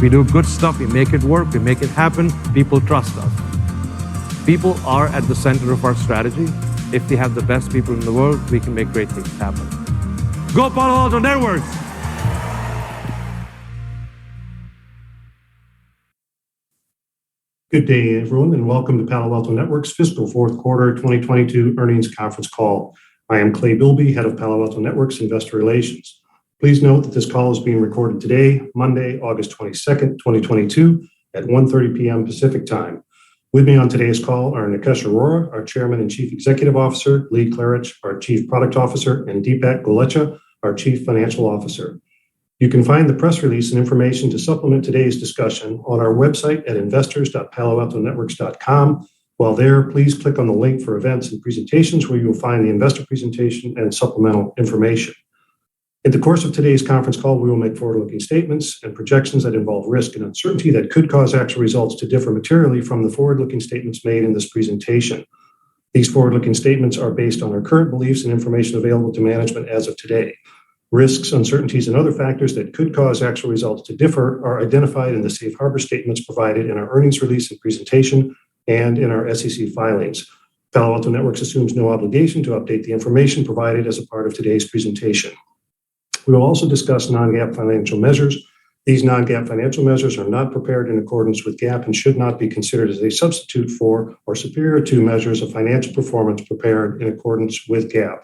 We do good stuff, we make it work, we make it happen, people trust us. People are at the center of our strategy. If we have the best people in the world, we can make great things happen. Go Palo Alto Networks! Good day, everyone, and welcome to Palo Alto Networks' fiscal fourth quarter 2022 earnings conference call. I am Clay Bilby, head of Palo Alto Networks Investor Relations. Please note that this call is being recorded today, Monday, August 22nd, 2022, at 1:30 p.m. Pacific Time. With me on today's call are Nikesh Arora, our Chairman and Chief Executive Officer, Lee Klarich, our Chief Product Officer, and Deepak Golecha, our Chief Financial Officer. You can find the press release and information to supplement today's discussion on our website at investors.paloaltonetworks.com. While there, please click on the link for events and presentations where you will find the investor presentation and supplemental information. In the course of today's conference call, we will make forward-looking statements and projections that involve risk and uncertainty that could cause actual results to differ materially from the forward-looking statements made in this presentation. These forward-looking statements are based on our current beliefs and information available to management as of today. Risks, uncertainties, and other factors that could cause actual results to differ are identified in the safe harbor statements provided in our earnings release and presentation and in our SEC filings. Palo Alto Networks assumes no obligation to update the information provided as a part of today's presentation. We will also discuss non-GAAP financial measures. These non-GAAP financial measures are not prepared in accordance with GAAP and should not be considered as a substitute for or superior to measures of financial performance prepared in accordance with GAAP.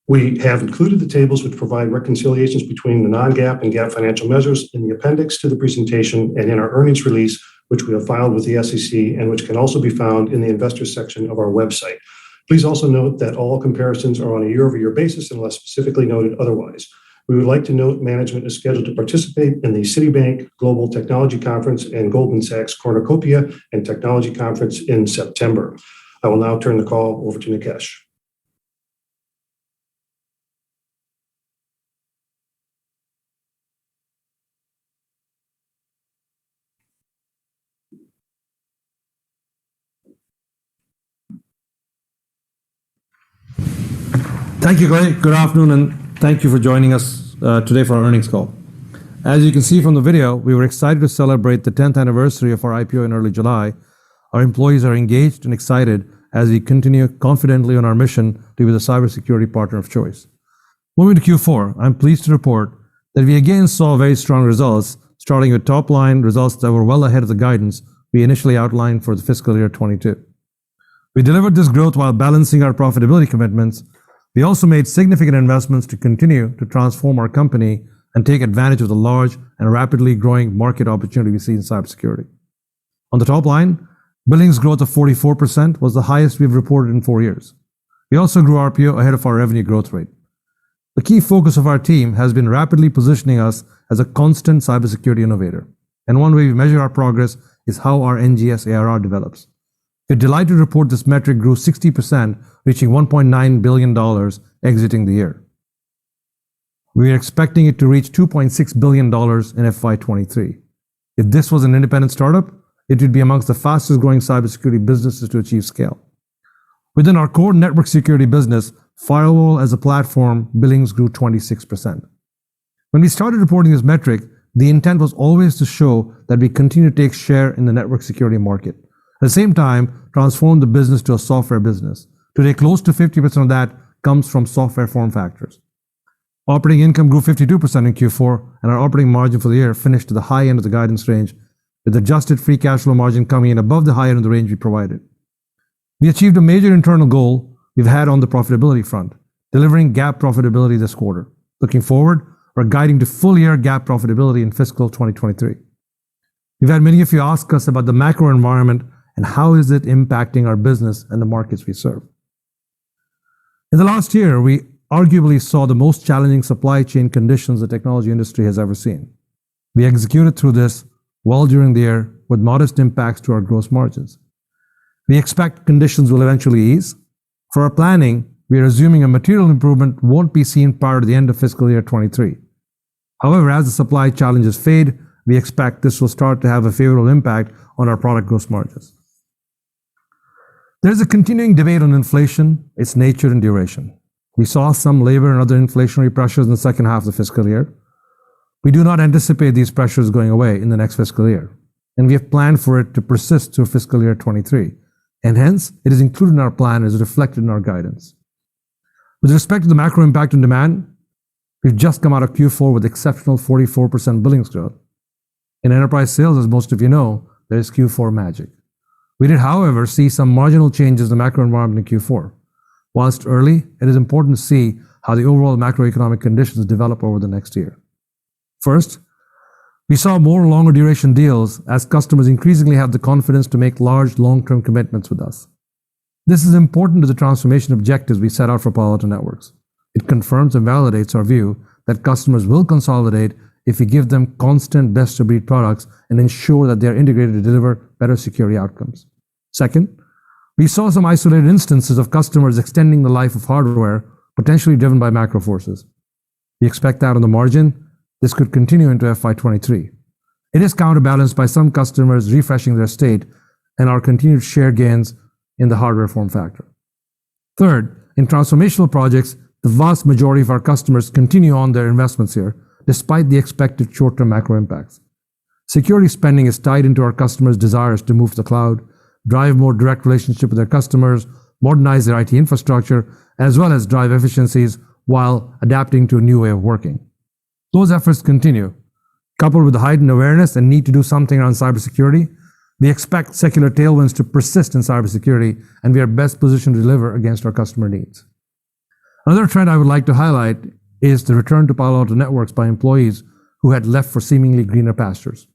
We have included the tables which provide reconciliations between the non-GAAP and GAAP financial measures in the appendix to the presentation and in our earnings release, which we have filed with the SEC and which can also be found in the investors section of our website. Please also note that all comparisons are on a year-over-year basis unless specifically noted otherwise. We would like to note management is scheduled to participate in the Citibank Global Technology Conference and Goldman Sachs Cornucopia and Technology Conference in September. I will now turn the call over to Nikesh. Thank you, Clay. Good afternoon, and thank you for joining us today for our earnings call. As you can see from the video, we were excited to celebrate the 10th anniversary of our IPO in early July. Our employees are engaged and excited as we continue confidently on our mission to be the cybersecurity partner of choice. Moving to Q4, I'm pleased to report that we again saw very strong results, starting with top-line results that were well ahead of the guidance we initially outlined for the fiscal year 22. We delivered this growth while balancing our profitability commitments. We also made significant investments to continue to transform our company and take advantage of the large and rapidly growing market opportunity we see in cybersecurity. On the top line, billings growth of 44% was the highest we've reported in 4 years. We also grew RPO ahead of our revenue growth rate. The key focus of our team has been rapidly positioning us as a constant cybersecurity innovator. And one way we measure our progress is how our NGS ARR develops. We're delighted to report this metric grew 60%, reaching $1.9 billion exiting the year. We are expecting it to reach $2.6 billion in FY23. If this was an independent startup, it would be amongst the fastest growing cybersecurity businesses to achieve scale. Within our core network security business, firewall as a platform, billings grew 26%. When we started reporting this metric, the intent was always to show that we continue to take share in the network security market. At the same time, transform the business to a software business. Today, close to 50% of that comes from software form factors. Operating income grew 52% in Q4, and our operating margin for the year finished to the high end of the guidance range, with adjusted free cash flow margin coming in above the high end of the range we provided. We achieved a major internal goal we've had on the profitability front, delivering GAAP profitability this quarter. Looking forward, we're guiding to full year GAAP profitability in fiscal 2023. We've had many of you ask us about the macro environment and how is it impacting our business and the markets we serve. In the last year, we arguably saw the most challenging supply chain conditions the technology industry has ever seen. We executed through this well during the year with modest impacts to our gross margins. We expect conditions will eventually ease. For our planning, we are assuming a material improvement won't be seen prior to the end of fiscal year 23. However, as the supply challenges fade, we expect this will start to have a favorable impact on our product gross margins. There is a continuing debate on inflation, its nature and duration. We saw some labor and other inflationary pressures in the second half of the fiscal year. We do not anticipate these pressures going away in the next fiscal year, and we have planned for it to persist through fiscal year 23, and hence it is included in our plan as reflected in our guidance. With respect to the macro impact on demand, we've just come out of Q4 with exceptional 44% billings growth. In enterprise sales, as most of you know, there is Q4 magic. We did, however, see some marginal changes in the macro environment in Q4. Whilst early, it is important to see how the overall macroeconomic conditions develop over the next year. First, we saw more longer duration deals as customers increasingly have the confidence to make large long-term commitments with us. This is important to the transformation objectives we set out for Palo Alto Networks. It confirms and validates our view that customers will consolidate if we give them constant best-of-breed products and ensure that they are integrated to deliver better security outcomes. Second, we saw some isolated instances of customers extending the life of hardware, potentially driven by macro forces. We expect that on the margin, this could continue into FY23. It is counterbalanced by some customers refreshing their estate and our continued share gains in the hardware form factor. Third, in transformational projects, the vast majority of our customers continue on their investments here, despite the expected short-term macro impacts. Security spending is tied into our customers' desires to move to the cloud, drive more direct relationship with their customers, modernize their IT infrastructure, as well as drive efficiencies while adapting to a new way of working. Those efforts continue. Coupled with the heightened awareness and need to do something around cybersecurity, we expect secular tailwinds to persist in cybersecurity, and we are best positioned to deliver against our customer needs. Another trend I would like to highlight is the return to Palo Alto Networks by employees who had left for seemingly greener pastures.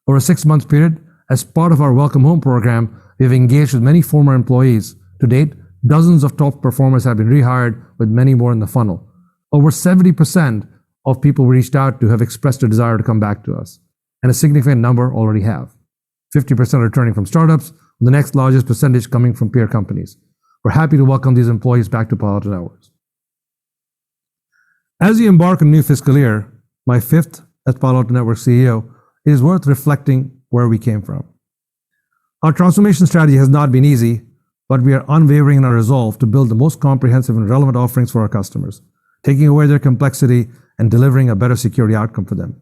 Over a 6-month period, as part of our Welcome Home program, we have engaged with many former employees. To date, dozens of top performers have been rehired, with many more in the funnel. Over 70% of people we reached out to have expressed a desire to come back to us, and a significant number already have. 50% returning from startups, with the next largest percentage coming from peer companies. We're happy to welcome these employees back to Palo Alto Networks. As we embark on a new fiscal year, my 5th as Palo Alto Networks CEO, it is worth reflecting where we came from. Our transformation strategy has not been easy, but we are unwavering in our resolve to build the most comprehensive and relevant offerings for our customers, taking away their complexity and delivering a better security outcome for them.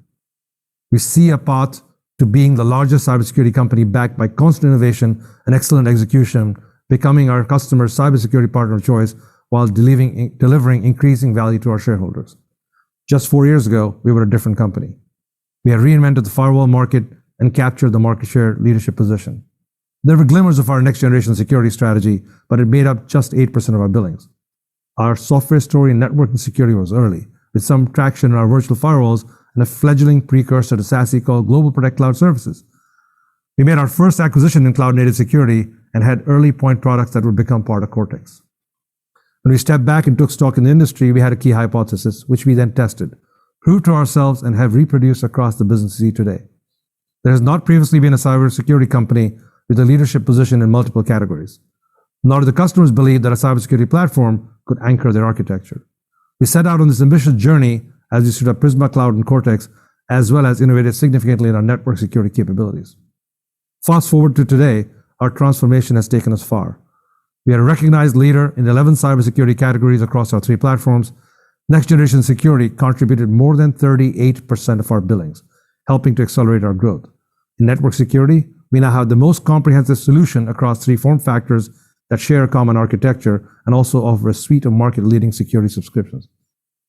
We see a path to being the largest cybersecurity company backed by constant innovation and excellent execution, becoming our customers' cybersecurity partner of choice while delivering increasing value to our shareholders. Just 4 years ago, we were a different company. We had reinvented the firewall market and captured the market share leadership position. There were glimmers of our next generation security strategy, but it made up just 8% of our billings. Our software story in networking security was early, with some traction in our virtual firewalls and a fledgling precursor to SASE called Global Protect Cloud Services. We made our first acquisition in cloud-native security and had early point products that would become part of Cortex. When we stepped back and took stock in the industry, we had a key hypothesis, which we then tested, proved to ourselves, and have reproduced across the business you see today. There has not previously been a cybersecurity company with a leadership position in multiple categories. Nor do the customers believe that a cybersecurity platform could anchor their architecture. We set out on this ambitious journey as we stood up Prisma Cloud and Cortex, as well as innovated significantly in our network security capabilities. Fast forward to today, our transformation has taken us far. We are a recognized leader in 11 cybersecurity categories across our 3 platforms. Next generation security contributed more than 38% of our billings, helping to accelerate our growth. In network security, we now have the most comprehensive solution across 3 form factors that share a common architecture and also offer a suite of market-leading security subscriptions.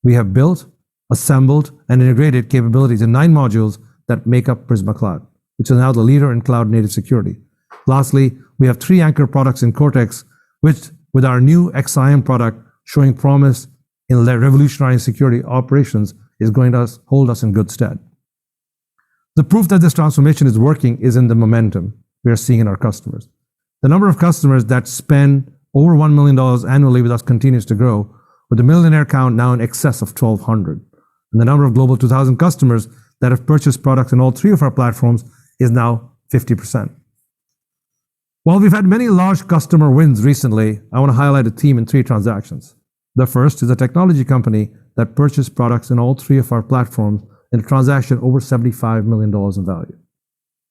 We have built, assembled, and integrated capabilities in 9 modules that make up Prisma Cloud, which is now the leader in cloud-native security. Lastly, we have 3 anchor products in Cortex, which, with our new XIM product showing promise in revolutionizing security operations, is going to hold us in good stead. The proof that this transformation is working is in the momentum we are seeing in our customers. The number of customers that spend over $1 million annually with us continues to grow, with the millionaire count now in excess of 1,200. And the number of Global 2000 customers that have purchased products in all 3 of our platforms is now 50%. While we've had many large customer wins recently, I want to highlight a theme in 3 transactions. The first is a technology company that purchased products in all 3 of our platforms in a transaction over $75 million in value.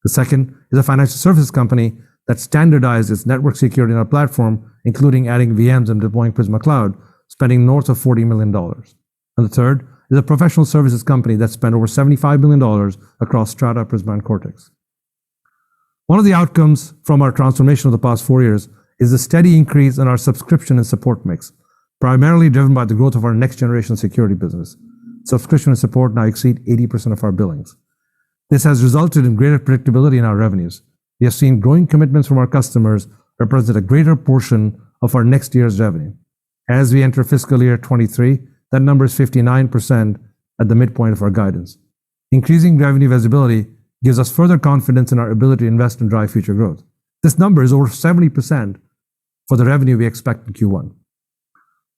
The second is a financial services company that standardized its network security in our platform, including adding VMs and deploying Prisma Cloud, spending north of $40 million. And the third, is a professional services company that spent over $75 million across Strata, Prisma, and Cortex. One of the outcomes from our transformation of the past 4 years is the steady increase in our subscription and support mix, primarily driven by the growth of our next-generation security business. Subscription and support now exceed 80% of our billings. This has resulted in greater predictability in our revenues. We have seen growing commitments from our customers represent a greater portion of our next year's revenue. As we enter fiscal year 23, that number is 59% at the midpoint of our guidance. Increasing revenue visibility gives us further confidence in our ability to invest and drive future growth. This number is over 70% for the revenue we expect in Q1.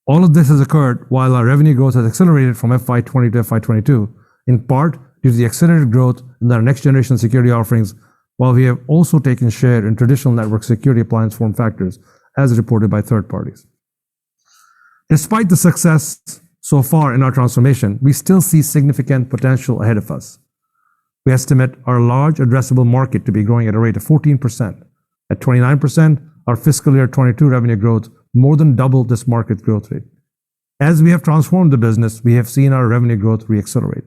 All of this has occurred while our revenue growth has accelerated from FY20 to FY22, in part due to the accelerated growth in our next-generation security offerings, while we have also taken share in traditional network security appliance form factors, as reported by third parties. Despite the success so far in our transformation, we still see significant potential ahead of us. We estimate our large addressable market to be growing at a rate of 14%. At 29%, our fiscal year 22 revenue growth more than doubled this market growth rate. As we have transformed the business, we have seen our revenue growth reaccelerate.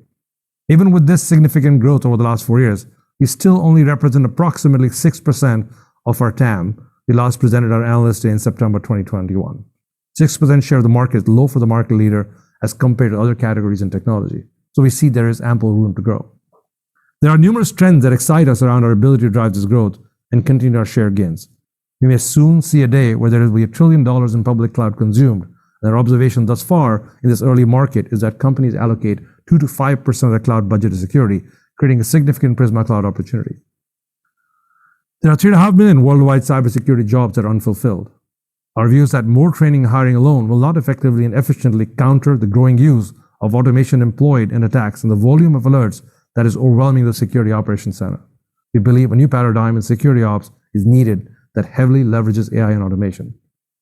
Even with this significant growth over the last 4 years, we still only represent approximately 6% of our TAM. We last presented our Analyst Day in September 2021. 6% share of the market is low for the market leader as compared to other categories in technology. So we see there is ample room to grow. There are numerous trends that excite us around our ability to drive this growth and continue our share gains. We may soon see a day where there will be $1 trillion in public cloud consumed. And our observation thus far in this early market is that companies allocate 2 to 5% of their cloud budget to security, creating a significant Prisma Cloud opportunity. There are 3.5 million worldwide cybersecurity jobs that are unfulfilled. Our view is that more training and hiring alone will not effectively and efficiently counter the growing use of automation employed in attacks and the volume of alerts that is overwhelming the security operations center. We believe a new paradigm in security ops is needed that heavily leverages AI and automation.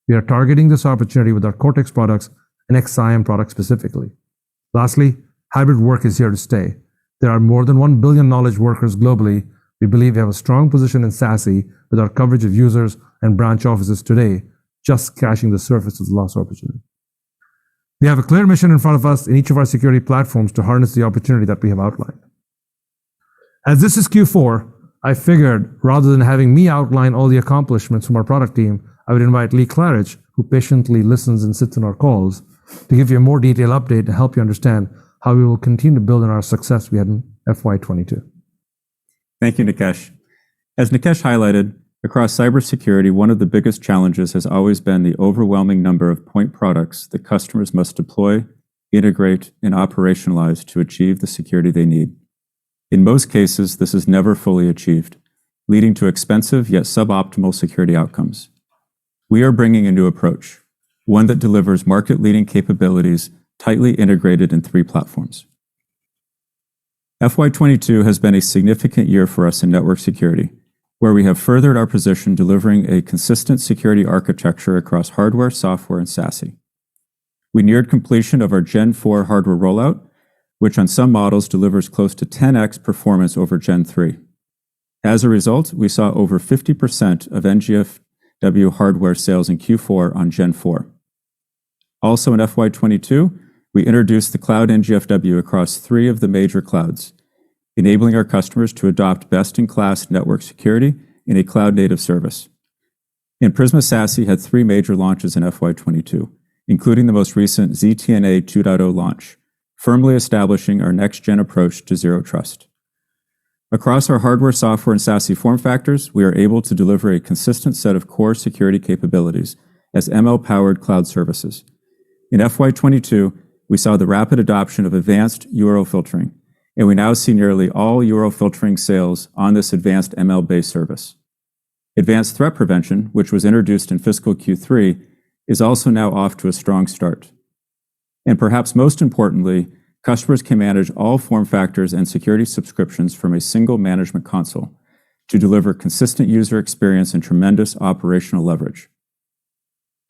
We are targeting this opportunity with our Cortex products and XSIAM products specifically. Lastly, hybrid work is here to stay. There are more than 1 billion knowledge workers globally. We believe we have a strong position in SASE with our coverage of users and branch offices today, just scratching the surface of the lost opportunity. We have a clear mission in front of us in each of our security platforms to harness the opportunity that we have outlined. As this is Q4, I figured rather than having me outline all the accomplishments from our product team, I would invite Lee Klarich, who patiently listens and sits in our calls, to give you a more detailed update and help you understand how we will continue to build on our success we had in FY22. Thank you, Nikesh. As Nikesh highlighted, across cybersecurity, one of the biggest challenges has always been the overwhelming number of point products that customers must deploy, integrate, and operationalize to achieve the security they need. In most cases, this is never fully achieved, leading to expensive yet suboptimal security outcomes. We are bringing a new approach, one that delivers market-leading capabilities tightly integrated in 3 platforms. FY22 has been a significant year for us in network security, where we have furthered our position delivering a consistent security architecture across hardware, software, and SASE. We neared completion of our Gen 4 hardware rollout, which on some models delivers close to 10x performance over Gen 3. As a result, we saw over 50% of NGFW hardware sales in Q4 on Gen 4. Also in FY22, we introduced the Cloud NGFW across 3 of the major clouds, enabling our customers to adopt best-in-class network security in a cloud-native service. And Prisma SASE had 3 major launches in FY22, including the most recent ZTNA 2.0 launch, firmly establishing our next-gen approach to zero trust. Across our hardware, software, and SASE form factors, we are able to deliver a consistent set of core security capabilities as ML-powered cloud services. In FY22, we saw the rapid adoption of advanced URL filtering, and we now see nearly all URL filtering sales on this advanced ML-based service. Advanced threat prevention, which was introduced in fiscal Q3, is also now off to a strong start. And perhaps most importantly, customers can manage all form factors and security subscriptions from a single management console to deliver consistent user experience and tremendous operational leverage.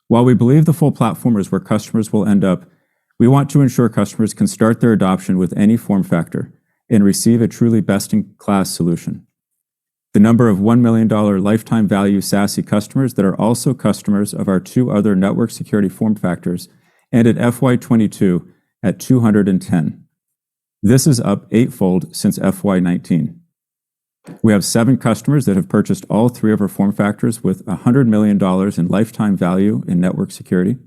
While we believe the full platform is where customers will end up, we want to ensure customers can start their adoption with any form factor and receive a truly best-in-class solution. The number of $1 million lifetime value SASE customers that are also customers of our 2 other network security form factors ended FY22 at 210. This is up eightfold since FY19. We have 7 customers that have purchased all 3 of our form factors with $100 million in lifetime value in network security.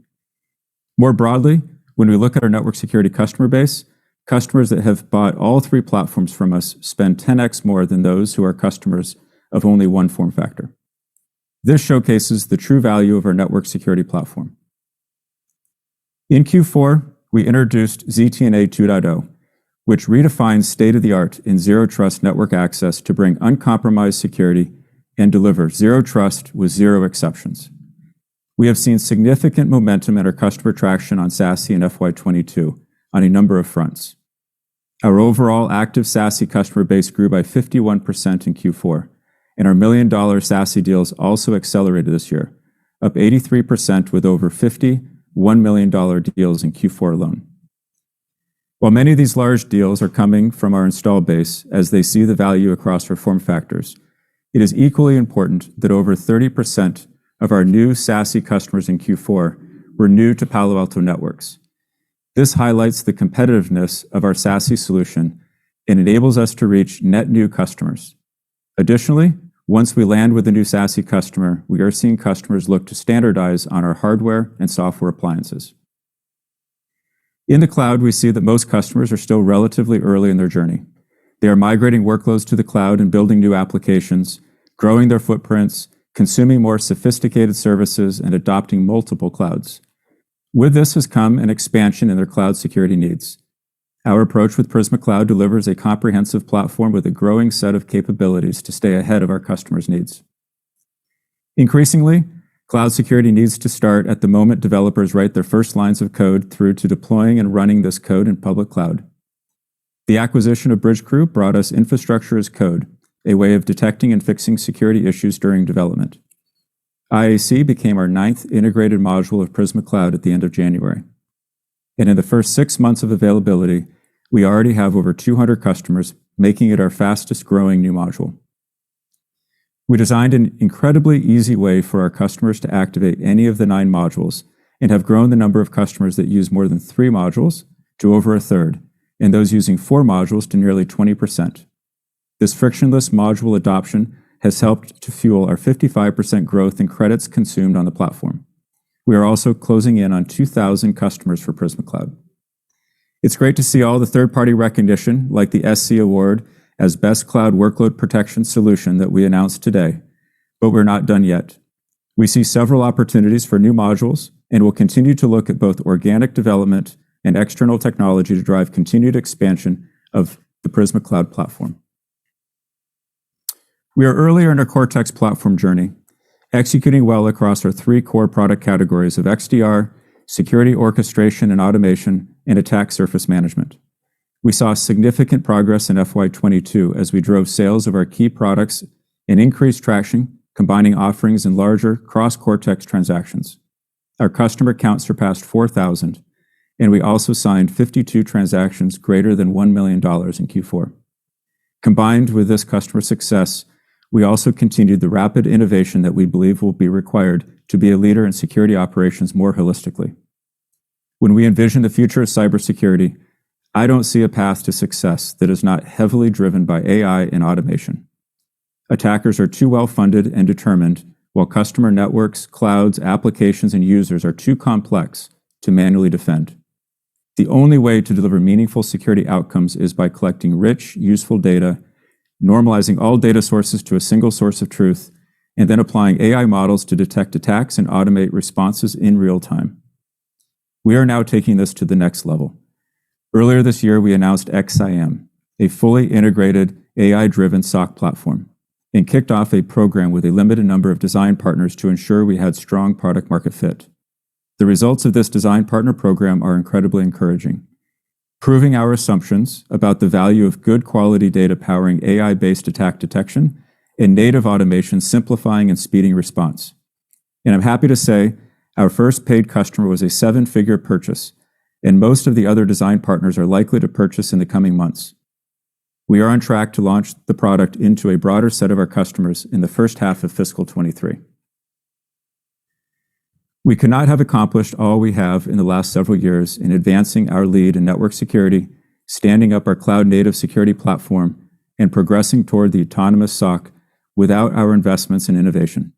More broadly, when we look at our network security customer base, customers that have bought all 3 platforms from us spend 10x more than those who are customers of only one form factor. This showcases the true value of our network security platform. In Q4, we introduced ZTNA 2.0, which redefines state-of-the-art in zero trust network access to bring uncompromised security and deliver zero trust with 0 exceptions. We have seen significant momentum in our customer traction on SASE in FY22 on a number of fronts. Our overall active SASE customer base grew by 51% in Q4, and our $1 million SASE deals also accelerated this year, up 83% with over 50 $1 million deals in Q4 alone. While many of these large deals are coming from our install base as they see the value across our form factors, it is equally important that over 30% of our new SASE customers in Q4 were new to Palo Alto Networks. This highlights the competitiveness of our SASE solution and enables us to reach net new customers. Additionally, once we land with a new SASE customer, we are seeing customers look to standardize on our hardware and software appliances. In the cloud, we see that most customers are still relatively early in their journey. They are migrating workloads to the cloud and building new applications, growing their footprints, consuming more sophisticated services, and adopting multiple clouds. With this has come an expansion in their cloud security needs. Our approach with Prisma Cloud delivers a comprehensive platform with a growing set of capabilities to stay ahead of our customers' needs. Increasingly, cloud security needs to start at the moment developers write their first lines of code through to deploying and running this code in public cloud. The acquisition of Bridgecrew brought us infrastructure as code, a way of detecting and fixing security issues during development. IAC became our 9th integrated module of Prisma Cloud at the end of January. And in the first 6 months of availability, we already have over 200 customers, making it our fastest growing new module. We designed an incredibly easy way for our customers to activate any of the 9 modules and have grown the number of customers that use more than 3 modules to over a third, and those using 4 modules to nearly 20%. This frictionless module adoption has helped to fuel our 55% growth in credits consumed on the platform. We are also closing in on 2,000 customers for Prisma Cloud. It's great to see all the third-party recognition, like the SC Award as Best Cloud Workload Protection Solution that we announced today, but we're not done yet. We see several opportunities for new modules and will continue to look at both organic development and external technology to drive continued expansion of the Prisma Cloud platform. We are earlier in our Cortex platform journey, executing well across our 3 core product categories of XDR, security orchestration and automation, and attack surface management. We saw significant progress in FY22 as we drove sales of our key products and increased traction, combining offerings in larger cross-Cortex transactions. Our customer count surpassed 4,000, and we also signed 52 transactions greater than $1 million in Q4. Combined with this customer success, we also continued the rapid innovation that we believe will be required to be a leader in security operations more holistically. When we envision the future of cybersecurity, I don't see a path to success that is not heavily driven by AI and automation. Attackers are too well funded and determined, while customer networks, clouds, applications, and users are too complex to manually defend. The only way to deliver meaningful security outcomes is by collecting rich, useful data, normalizing all data sources to a single source of truth, and then applying AI models to detect attacks and automate responses in real time. We are now taking this to the next level. Earlier this year, we announced XIM, a fully integrated AI-driven SOC platform, and kicked off a program with a limited number of design partners to ensure we had strong product market fit. The results of this design partner program are incredibly encouraging, proving our assumptions about the value of good quality data powering AI-based attack detection and native automation simplifying and speeding response. And I'm happy to say our first paid customer was a 7-figure purchase, and most of the other design partners are likely to purchase in the coming months. We are on track to launch the product into a broader set of our customers in the first half of fiscal 23. We could not have accomplished all we have in the last several years in advancing our lead in network security, standing up our cloud-native security platform, and progressing toward the autonomous SOC without our investments in innovation.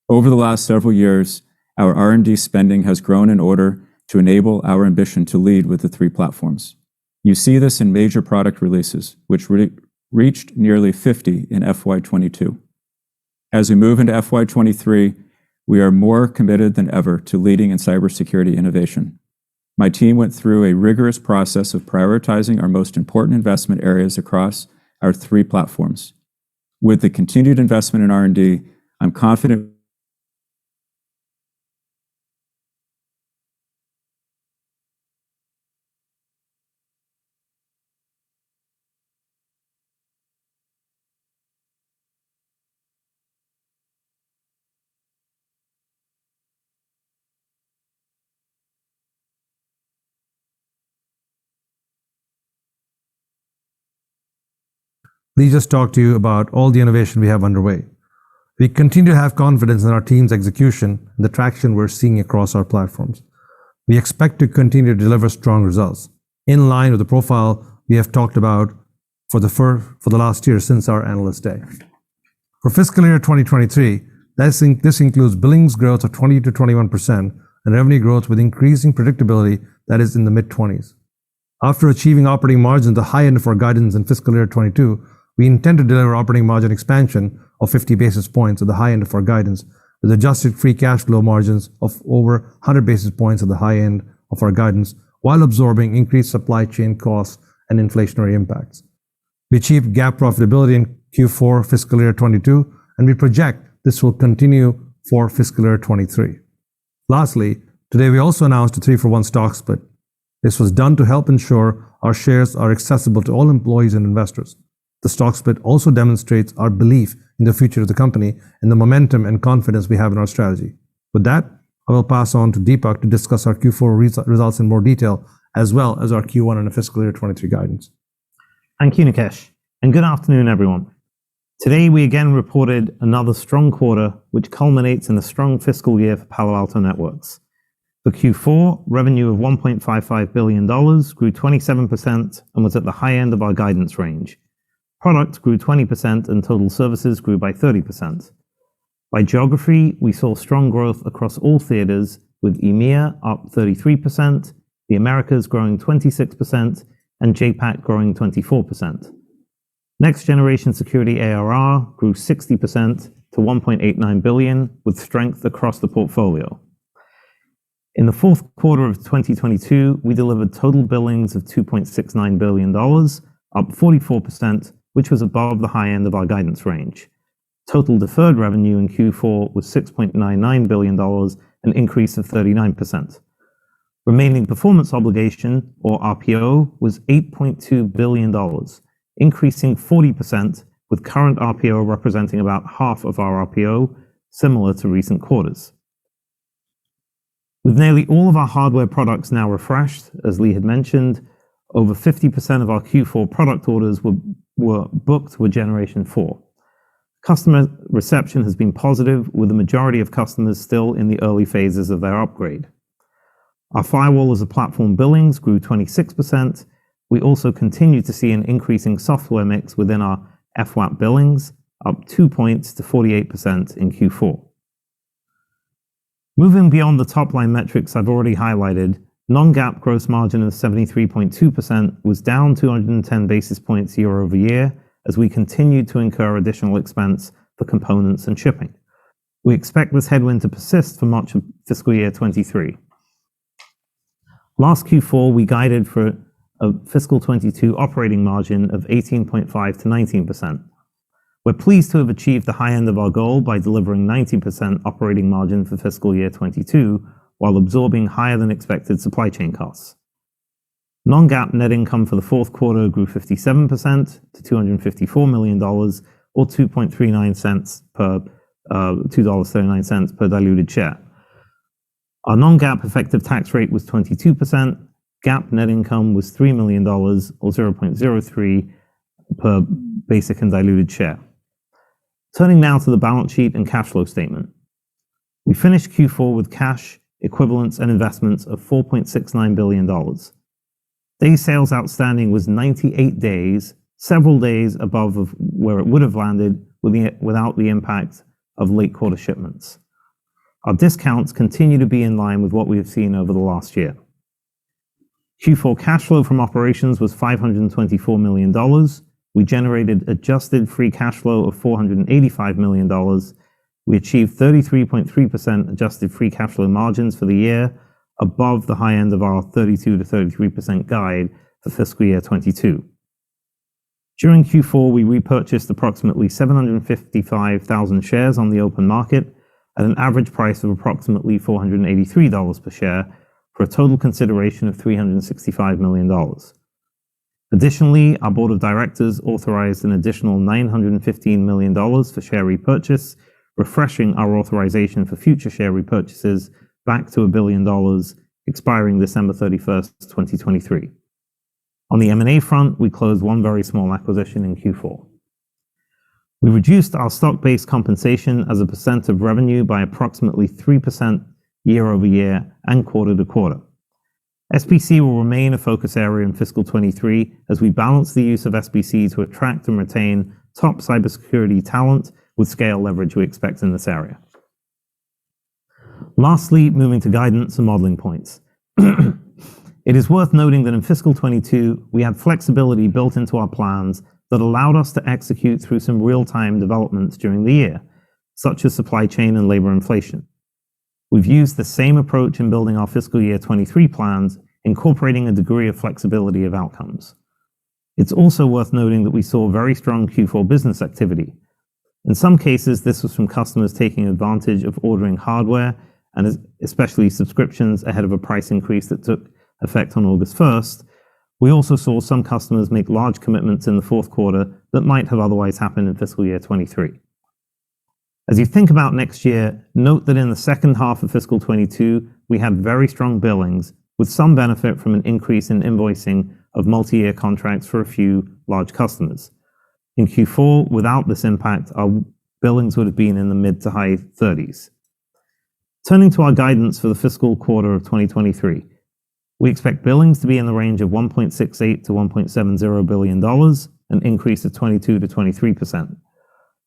Over the last several years, our R&D spending has grown in order to enable our ambition to lead with the three platforms. You see this in major product releases, which reached nearly 50 in FY22. As we move into FY23, we are more committed than ever to leading in cybersecurity innovation. My team went through a rigorous process of prioritizing our most important investment areas across our three platforms. With the continued investment in R&D, I'm confident Lee just talked to you about all the innovation we have underway. We continue to have confidence in our team's execution and the traction we're seeing across our platforms. We expect to continue to deliver strong results, in line with the profile we have talked about for the last year since our Analyst Day. For fiscal year 2023, this includes billings growth of 20 to 21% and revenue growth with increasing predictability that is in the mid-20s. After achieving operating margins at the high end of our guidance in fiscal year 22, we intend to deliver operating margin expansion of 50 basis points at the high end of our guidance, with adjusted free cash flow margins of over 100 basis points at the high end of our guidance, while absorbing increased supply chain costs and inflationary impacts. We achieved GAAP profitability in Q4 fiscal year 22, and we project this will continue for fiscal year 23. Lastly, today we also announced a 3-for-1 stock split. This was done to help ensure our shares are accessible to all employees and investors. The stock split also demonstrates our belief in the future of the company and the momentum and confidence we have in our strategy. With that, I will pass on to Deepak to discuss our Q4 results in more detail, as well as our Q1 and fiscal year 23 guidance. Thank you, Nikesh, and good afternoon, everyone. Today, we again reported another strong quarter, which culminates in a strong fiscal year for Palo Alto Networks. For Q4, revenue of $1.55 billion grew 27% and was at the high end of our guidance range. Products grew 20% and total services grew by 30%. By geography, we saw strong growth across all theaters, with EMEA up 33%, the Americas growing 26%, and JPAC growing 24%. Next generation security ARR grew 60% to $1.89 billion, with strength across the portfolio. In the fourth quarter of 2022, we delivered total billings of $2.69 billion, up 44%, which was above the high end of our guidance range. Total deferred revenue in Q4 was $6.99 billion, an increase of 39%. Remaining performance obligation, or RPO, was $8.2 billion, increasing 40%, with current RPO representing about half of our RPO, similar to recent quarters. With nearly all of our hardware products now refreshed, as Lee had mentioned, over 50% of our Q4 product orders were booked with Generation 4. Customer reception has been positive, with the majority of customers still in the early phases of their upgrade. Our firewall as a platform billings grew 26%. We also continue to see an increasing software mix within our FWAP billings, up 2 points to 48% in Q4. Moving beyond the top-line metrics I've already highlighted, non-GAAP gross margin of 73.2% was down 210 basis points year over year as we continued to incur additional expense for components and shipping. We expect this headwind to persist for much of fiscal year 23. Last Q4, we guided for a fiscal 22 operating margin of 18.5 to 19%. We're pleased to have achieved the high end of our goal by delivering 90% operating margin for fiscal year 22, while absorbing higher than expected supply chain costs. Non-GAAP net income for the fourth quarter grew 57% to $254 million, or $2.39 per diluted share. Our non-GAAP effective tax rate was 22%. GAAP net income was $3 million, or 0.03 per basic and diluted share. Turning now to the balance sheet and cash flow statement. We finished Q4 with cash equivalents, and investments of $4.69 billion. Days sales outstanding was 98 days, several days above of where it would have landed without the impact of late quarter shipments. Our discounts continue to be in line with what we have seen over the last year. Q4 cash flow from operations was $524 million. We generated adjusted free cash flow of $485 million. We achieved 33.3% adjusted free cash flow margins for the year, above the high end of our 32 to 33% guide for fiscal year 22. During Q4, we repurchased approximately 755,000 shares on the open market at an average price of approximately $483 per share for a total consideration of $365 million. Additionally, our board of directors authorized an additional $915 million for share repurchase, refreshing our authorization for future share repurchases back to $1 billion, expiring December 31st, 2023. On the M&A front, we closed one very small acquisition in Q4. We reduced our stock-based compensation as a percent of revenue by approximately 3% year over year and quarter to quarter. SBC will remain a focus area in fiscal 23 as we balance the use of SBC to attract and retain top cybersecurity talent with scale leverage we expect in this area. Lastly, moving to guidance and modeling points. It is worth noting that in fiscal 22, we had flexibility built into our plans that allowed us to execute through some real-time developments during the year, such as supply chain and labor inflation. We've used the same approach in building our fiscal year 23 plans, incorporating a degree of flexibility of outcomes. It's also worth noting that we saw very strong Q4 business activity. In some cases, this was from customers taking advantage of ordering hardware and especially subscriptions ahead of a price increase that took effect on August 1st. We also saw some customers make large commitments in the fourth quarter that might have otherwise happened in fiscal year 23. As you think about next year, note that in the second half of fiscal 22, we had very strong billings with some benefit from an increase in invoicing of multi-year contracts for a few large customers. In Q4, without this impact, our billings would have been in the mid to high 30s. Turning to our guidance for the fiscal quarter of 2023, we expect billings to be in the range of $1.68 to $1.70 billion, an increase of 22 to 23%.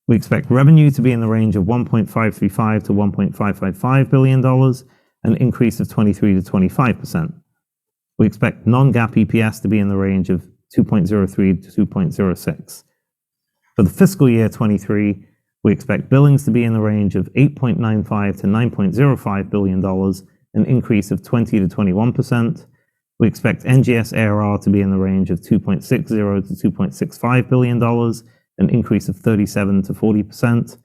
We expect revenue to be in the range of $1.535 to $1.555 billion, an increase of 23 to 25%. We expect non-GAAP EPS to be in the range of 2.03 to 2.06. For the fiscal year 23, we expect billings to be in the range of $8.95 to $9.05 billion, an increase of 20 to 21%. We expect NGS ARR to be in the range of $2.60 to $2.65 billion, an increase of 37 to 40%.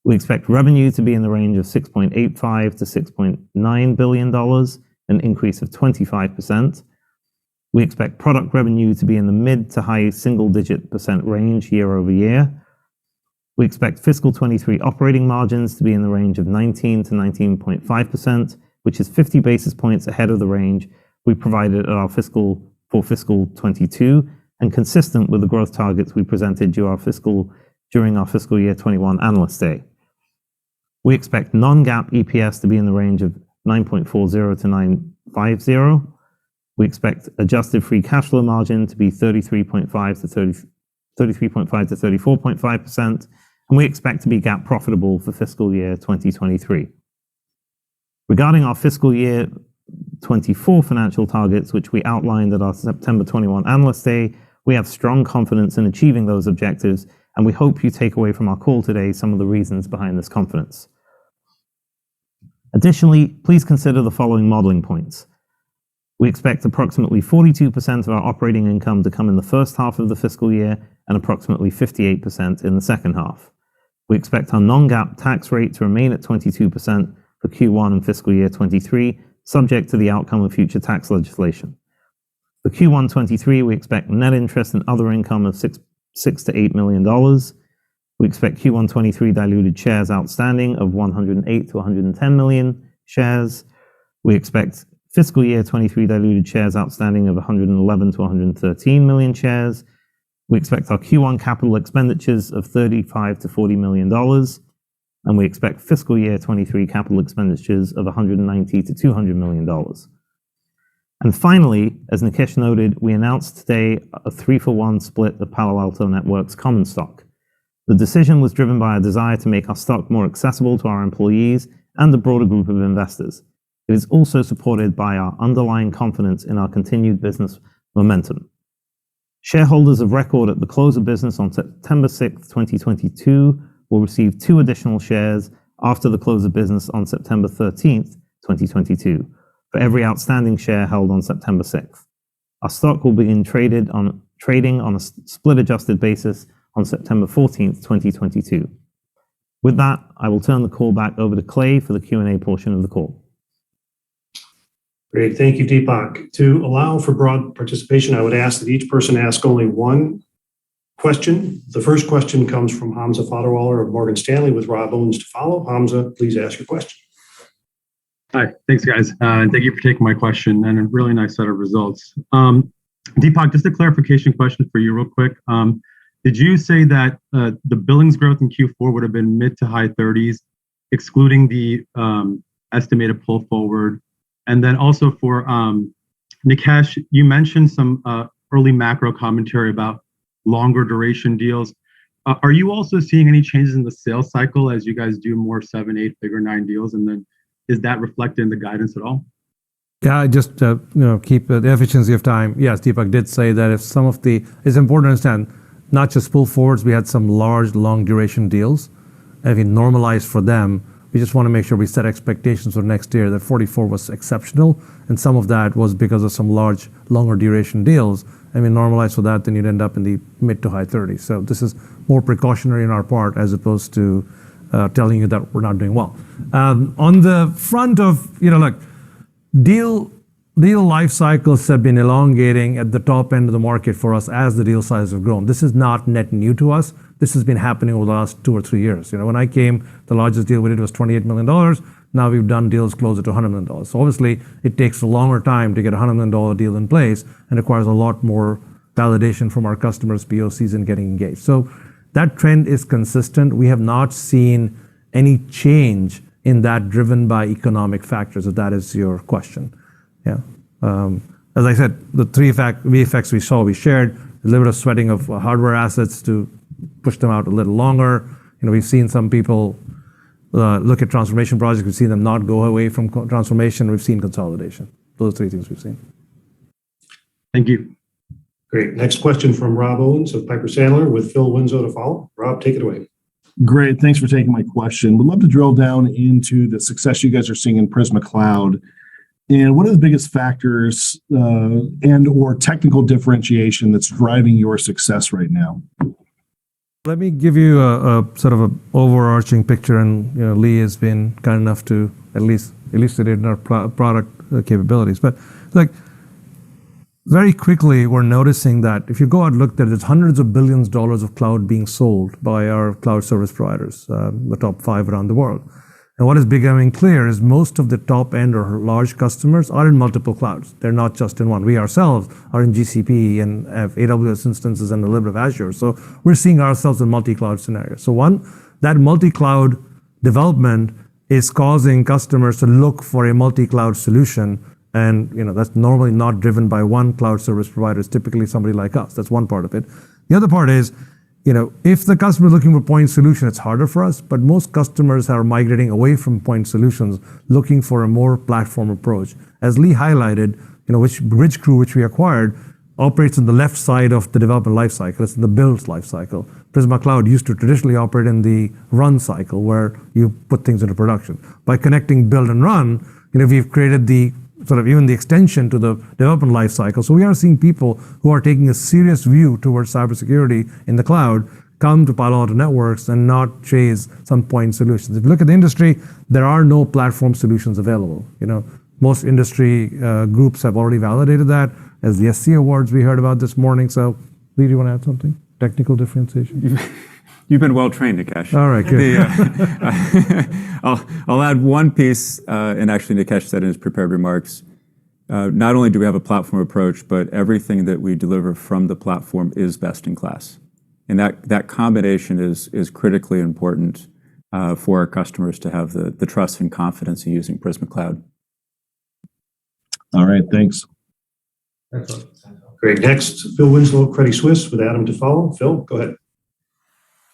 We expect revenue to be in the range of $6.85 to $6.9 billion, an increase of 25%. We expect product revenue to be in the mid to high single-digit % range year over year. We expect fiscal 23 operating margins to be in the range of 19 to 19.5%, which is 50 basis points ahead of the range we provided at our fiscal 22 and consistent with the growth targets we presented during our fiscal year 21 Analyst Day. We expect non-GAAP EPS to be in the range of 9.40 to 9.50. We expect adjusted free cash flow margin to be 33.5 to 34.5%, and we expect to be GAAP profitable for fiscal year 2023. Regarding our fiscal year 24 financial targets, which we outlined at our September 21 Analyst Day, we have strong confidence in achieving those objectives, and we hope you take away from our call today some of the reasons behind this confidence. Additionally, please consider the following modeling points. We expect approximately 42% of our operating income to come in the first half of the fiscal year and approximately 58% in the second half. We expect our non-GAAP tax rate to remain at 22% for Q1 and fiscal year 23, subject to the outcome of future tax legislation. For Q1 23, we expect net interest and other income of $6 to $8 million. We expect Q1 23 diluted shares outstanding of 108 to 110 million shares. We expect fiscal year 23 diluted shares outstanding of 111 to 113 million shares. We expect our Q1 capital expenditures of $35 to $40 million. and we expect fiscal year 23 capital expenditures of $190 to $200 million. And finally, as Nikesh noted, we announced today a 3-for-1 split of Palo Alto Networks common stock. The decision was driven by a desire to make our stock more accessible to our employees and a broader group of investors. It is also supported by our underlying confidence in our continued business momentum. Shareholders of record at the close of business on September 6, 2022 will receive 2 additional shares after the close of business on September 13, 2022, for every outstanding share held on September 6th. Our stock will begin trading on a split-adjusted basis on September 14, 2022. With that, I will turn the call back over to Clay for the Q&A portion of the call. Great. Thank you, Deepak. To allow for broad participation, I would ask that each person ask only one question. The first question comes from Hamza Fodderwala of Morgan Stanley with Rob Owens to follow. Hamza, please ask your question. Hi, thanks guys. And thank you for taking my question and a really nice set of results. Deepak, just a clarification question for you real quick. Did you say that the billings growth in Q4 would have been mid to high 30s, excluding the estimated pull forward? And then also for Nikesh, you mentioned some early macro commentary about longer duration deals. Are you also seeing any changes in the sales cycle as you guys do more 7, 8 figure 9 deals? And then is that reflected in the guidance at all? Yeah, just keep the efficiency of time. Yes, Deepak did say that if some of it's important to understand, not just pull forwards, we had some large, long duration deals. And if we normalize for them, we just want to make sure we set expectations for next year that 44 was exceptional. And some of that was because of some large, longer duration deals. And we normalize for that, then you'd end up in the mid to high 30s. So this is more precautionary on our part as opposed to telling you that we're not doing well. On the front of, look, deal life cycles have been elongating at the top end of the market for us as the deal size have grown. This is not net new to us. This has been happening over the last 2 or 3 years. When I came, the largest deal we did was $28 million. Now we've done deals closer to $100 million. So obviously it takes a longer time to get a $100 million deal in place and requires a lot more validation from our customers, POCs, and getting engaged. So that trend is consistent. We have not seen any change in that driven by economic factors, if that is your question. Yeah. As I said, the 3 effects we saw, we shared, a little bit of sweating of hardware assets to push them out a little longer. We've seen some people look at transformation projects. We've seen them not go away from transformation. We've seen consolidation. Those are 3 things we've seen. Thank you. Great. Next question from Rob Owens of Piper Sandler with Phil Winslow to follow. Rob, take it away. Great. Thanks for taking my question. Would love to drill down into the success you guys are seeing in Prisma Cloud. And what are the biggest factors and or technical differentiation that's driving your success right now? Let me give you a sort of an overarching picture, and Lee has been kind enough to at least elucidate our product capabilities. But very quickly, we're noticing that if you go out and look, there's hundreds of billions of dollars of cloud being sold by our cloud service providers, the top 5 around the world. And what is becoming clear is most of the top end or large customers are in multiple clouds. They're not just in one. We ourselves are in GCP and have AWS instances and a little bit of Azure. So we're seeing ourselves in multi-cloud scenarios. So one, that multi-cloud development is causing customers to look for a multi-cloud solution. And that's normally not driven by one cloud service provider. It's typically somebody like us. That's one part of it. The other part is, if the customer is looking for point solution, it's harder for us, but most customers are migrating away from point solutions, looking for a more platform approach. As Lee highlighted, which Bridgecrew, which we acquired, operates on the left side of the development lifecycle. It's in the build lifecycle. Prisma Cloud used to traditionally operate in the run cycle where you put things into production. By connecting build and run, we've created the sort of even the extension to the development lifecycle. So we are seeing people who are taking a serious view towards cybersecurity in the cloud come to Palo Alto Networks and not chase some point solutions. If you look at the industry, there are no platform solutions available. Most industry groups have already validated that, as the SC Awards we heard about this morning. So, Lee, do you want to add something? Technical differentiation? You've been well trained, Nikesh. All right, good. I'll add one piece, and actually Nikesh said in his prepared remarks, not only do we have a platform approach, but everything that we deliver from the platform is best in class. And that combination is critically important for our customers to have the trust and confidence in using Prisma Cloud. All right, thanks. Excellent. Great. Next, Phil Winslow, Credit Suisse, with Adam to follow. Phil, go ahead.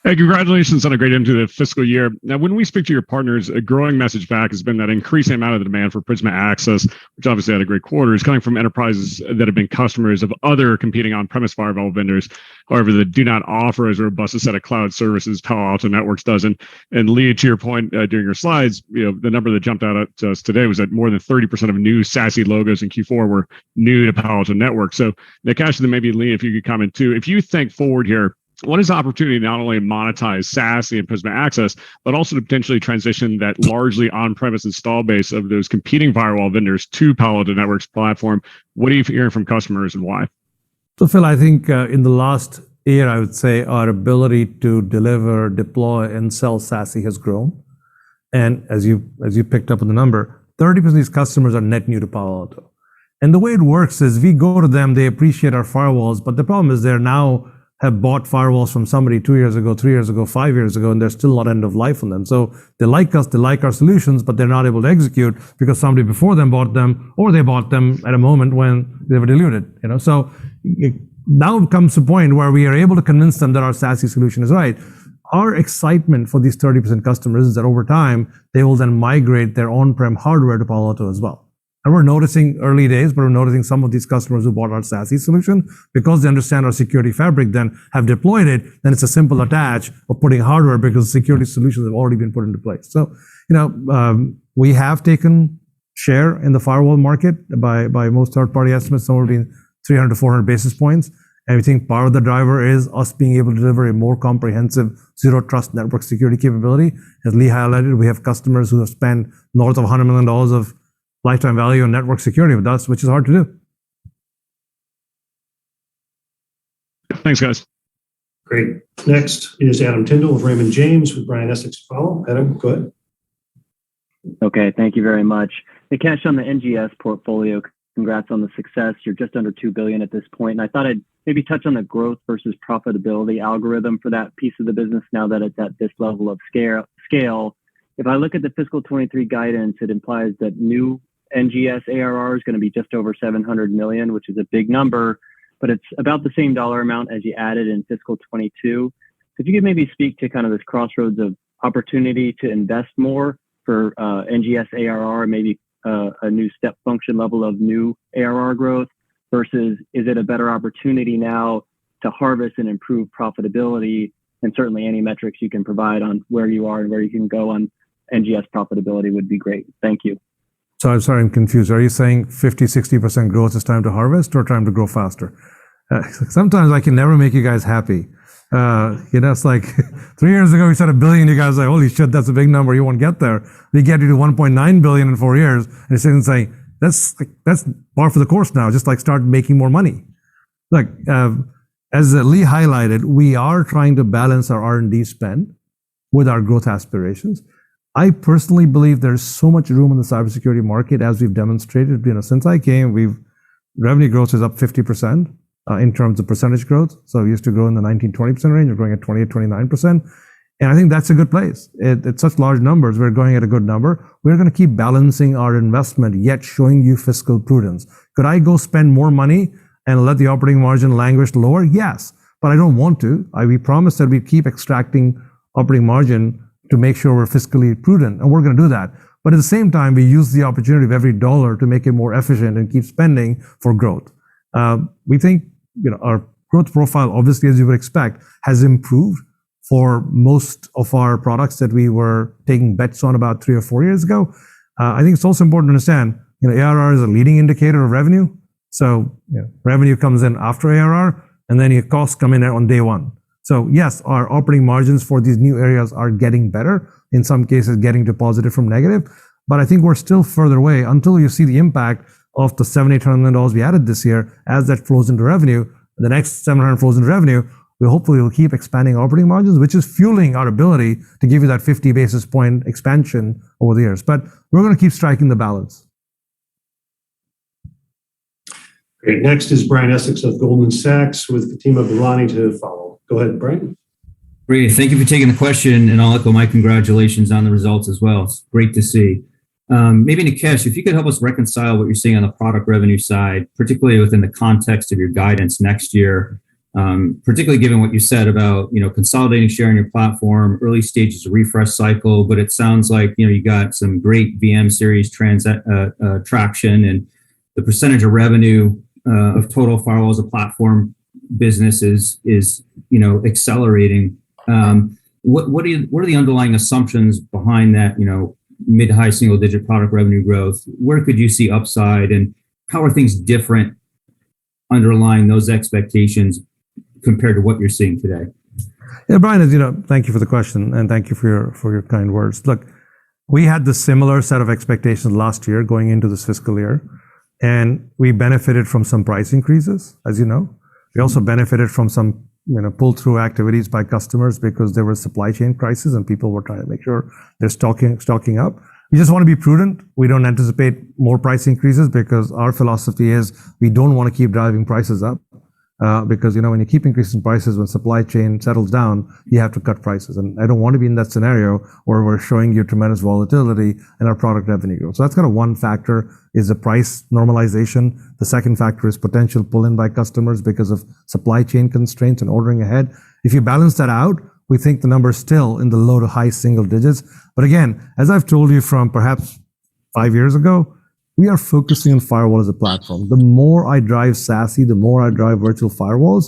Hey, congratulations on a great end to the fiscal year. Now, when we speak to your partners, a growing message back has been that increasing amount of the demand for Prisma Access, which obviously had a great quarter, is coming from enterprises that have been customers of other competing on-premise firewall vendors, however, that do not offer as robust a set of cloud services Palo Alto Networks does. And Lee, to your point during your slides, the number that jumped out at us today was that more than 30% of new SASE logos in Q4 were new to Palo Alto Networks. So, Nikesh, and then maybe Lee, if you could comment too, if you think forward here, what is the opportunity to not only monetize SASE and Prisma Access, but also to potentially transition that largely on-premise install base of those competing firewall vendors to Palo Alto Networks platform? What are you hearing from customers and why? So Phil, I think in the last year, I would say our ability to deliver, deploy, and sell SASE has grown. And as you picked up on the number, 30% of these customers are net new to Palo Alto. And the way it works is we go to them, they appreciate our firewalls, but the problem is they're now have bought firewalls from somebody 2 years ago, 3 years ago, 5 years ago, and there's still not end of life on them. So they like us, they like our solutions, but they're not able to execute because somebody before them bought them, or they bought them at a moment when they were diluted. So now comes the point where we are able to convince them that our SASE solution is right. Our excitement for these 30% customers is that over time, they will then migrate their on-prem hardware to Palo Alto as well. And we're noticing early days, but we're noticing some of these customers who bought our SASE solution, because they understand our security fabric, then have deployed it, then it's a simple attach of putting hardware because security solutions have already been put into place. So, we have taken share in the firewall market by most third-party estimates, somewhere between 300 to 400 basis points. And we think part of the driver is us being able to deliver a more comprehensive zero trust network security capability. As Lee highlighted, we have customers who have spent north of $100 million of lifetime value on network security with us, which is hard to do. Thanks, guys. Great. Next is Adam Tyndall of Raymond James with Brian Essex to follow. Adam, go ahead. Okay, thank you very much. Nikesh, on the NGS portfolio, congrats on the success. You're just under $2 billion at this point, and I thought I'd maybe touch on the growth versus profitability algorithm for that piece of the business now that it's at this level of scale. If I look at the fiscal 23 guidance, it implies that new NGS ARR is going to be just over $700 million, which is a big number, but it's about the same dollar amount as you added in fiscal 22. If you could maybe speak to kind of this crossroads of opportunity to invest more for NGS ARR, maybe a new step function level of new ARR growth, versus is it a better opportunity now to harvest and improve profitability? And certainly any metrics you can provide on where you are and where you can go on NGS profitability would be great. Thank you. So I'm sorry, I'm confused. Are you saying 50, 60% growth is time to harvest or time to grow faster? Sometimes I can never make you guys happy. It's like 3 years ago, we said $1 billion. You guys are like, holy shit, that's a big number. You won't get there. We get you to 1.9 billion in 4 years. And you're sitting and saying, that's par for the course now. Just like start making more money. Look, as Lee highlighted, we are trying to balance our R&D spend with our growth aspirations. I personally believe there's so much room in the cybersecurity market, as we've demonstrated. Since I came, revenue growth is up 50% in terms of percentage growth. So we used to grow in the 19-20% range. We're growing at 28-29%. And I think that's a good place. It's such large numbers. We're going at a good number. We're going to keep balancing our investment, yet showing you fiscal prudence. Could I go spend more money and let the operating margin languish lower? Yes, but I don't want to. We promised that we'd keep extracting operating margin to make sure we're fiscally prudent, and we're going to do that. But at the same time, we use the opportunity of every dollar to make it more efficient and keep spending for growth. We think our growth profile, obviously, as you would expect, has improved for most of our products that we were taking bets on about 3 or 4 years ago. I think it's also important to understand, ARR is a leading indicator of revenue. So revenue comes in after ARR, and then your costs come in on day one. So yes, our operating margins for these new areas are getting better, in some cases getting to positive from negative, but I think we're still further away until you see the impact of the $700-800 million we added this year. As that flows into revenue, the next $700 flows into revenue, we hopefully will keep expanding operating margins, which is fueling our ability to give you that 50 basis point expansion over the years. But we're going to keep striking the balance. Great. Next is Brian Essex of Goldman Sachs with Fatima Boolani to follow. Go ahead, Brian. Great. Thank you for taking the question, and I'll echo my congratulations on the results as well. It's great to see. Maybe Nikesh, if you could help us reconcile what you're seeing on the product revenue side, particularly within the context of your guidance next year, particularly given what you said about consolidating share on your platform, early stages of refresh cycle, but it sounds like you got some great VM series traction, and the percentage of revenue of total firewall as a platform business is accelerating. What are the underlying assumptions behind that mid to high single digit product revenue growth? Where could you see upside, and how are things different underlying those expectations compared to what you're seeing today? Yeah, Brian, as thank you for the question, and thank you for your kind words. Look, we had the similar set of expectations last year going into this fiscal year, and we benefited from some price increases, as you know. We also benefited from some pull-through activities by customers because there was supply chain crisis and people were trying to make sure they're stocking up. We just want to be prudent. We don't anticipate more price increases because our philosophy is we don't want to keep driving prices up. Because when you keep increasing prices, when supply chain settles down, you have to cut prices. And I don't want to be in that scenario where we're showing you tremendous volatility in our product revenue growth. So that's kind of one factor, is the price normalization. The second factor is potential pull-in by customers because of supply chain constraints and ordering ahead. If you balance that out, we think the number is still in the low to high single digits. But again, as I've told you from perhaps 5 years ago, we are focusing on firewall as a platform. The more I drive SASE, the more I drive virtual firewalls,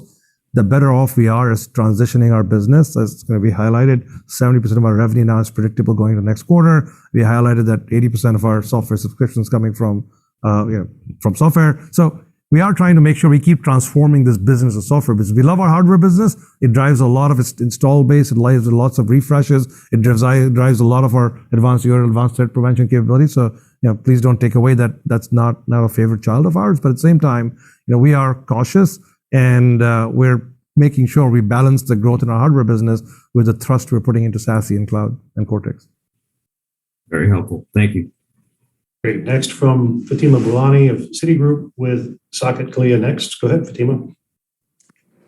the better off we are as transitioning our business. As it's going to be highlighted, 70% of our revenue now is predictable going into next quarter. We highlighted that 80% of our software subscriptions coming from software. So we are trying to make sure we keep transforming this business of software business. We love our hardware business. It drives a lot of its install base. It drives lots of refreshes. It drives a lot of our advanced threat prevention capabilities. So please don't take away that that's not a favorite child of ours. But at the same time, we are cautious, and we're making sure we balance the growth in our hardware business with the thrust we're putting into SASE and cloud and Cortex. Very helpful. Thank you. Great. Next from Fatima Boolani of Citigroup with Saket Kalia next. Go ahead, Fatima.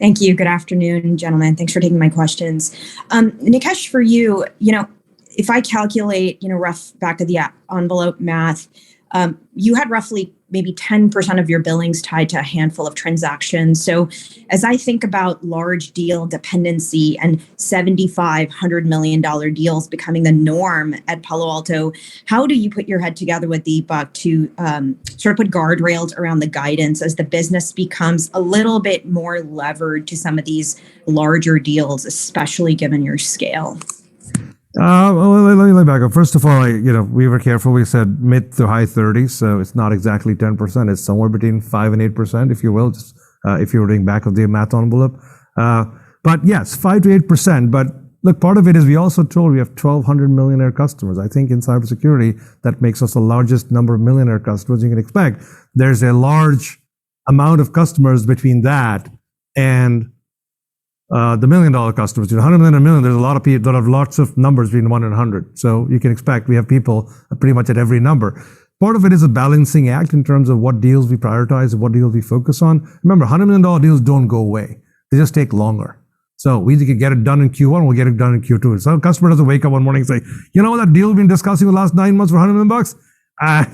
Thank you. Good afternoon, gentlemen. Thanks for taking my questions. Nikesh, for you, if I calculate, rough back of the envelope math, you had roughly maybe 10% of your billings tied to a handful of transactions. So as I think about large deal dependency and $75, $100 million deals becoming the norm at Palo Alto, how do you put your head together with Deepak to sort of put guardrails around the guidance as the business becomes a little bit more levered to some of these larger deals, especially given your scale? Let me back up. First of all, we were careful. We said mid to high 30s, so it's not exactly 10%. It's somewhere between 5 and 8%, if you will, just if you were doing back of the math envelope. But yes, 5 to 8%. But look, part of it is we also told we have 1,200 millionaire customers. I think in cybersecurity, that makes us the largest number of millionaire customers you can expect. There's a large amount of customers between that and the $1 million customers. 100 million and $1 million, there's a lot of people that have lots of numbers between 1 and 100. So you can expect we have people pretty much at every number. Part of it is a balancing act in terms of what deals we prioritize and what deals we focus on. Remember, $100 million deals don't go away. They just take longer. So we can get it done in Q1, we'll get it done in Q2. So a customer doesn't wake up one morning and say, that deal we've been discussing the last 9 months for $100 million?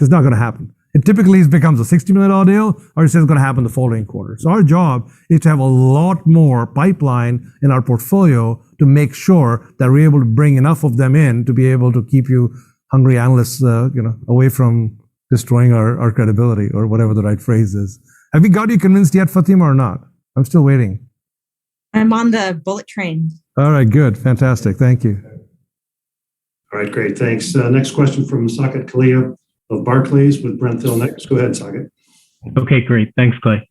It's not going to happen. It typically becomes a $60 million deal, or it says it's going to happen the following quarter. So our job is to have a lot more pipeline in our portfolio to make sure that we're able to bring enough of them in to be able to keep you hungry analysts, away from destroying our credibility, or whatever the right phrase is. Have we got you convinced yet, Fatima, or not? I'm still waiting. I'm on the bullet train. All right, good. Fantastic. Thank you. All right, great. Thanks. Next question from Saket Kalia of Barclays with Brent Thill next. Go ahead, Saket. Okay, great. Thanks, Clay.